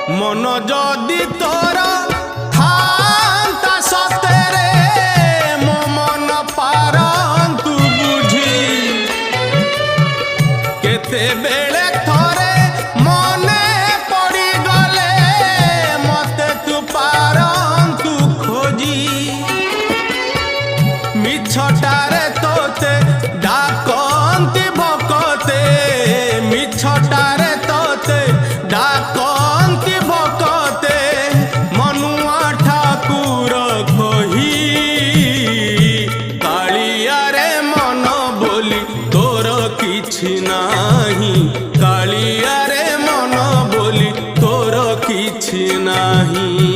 मन जदि तोर थांता सतेरे मो मन पारंतु बुझी केते बेले थरे मने पड़ी गले मते तू पारंतु खोजी मिछटारे तोते डाकंती भकते मिछटारे तोते डाकंती भकते मनुआ ठाकुर कही कालिया रे मन बोली तोर किछि नाही कालिया रे मन बोली तोर किछि नाही।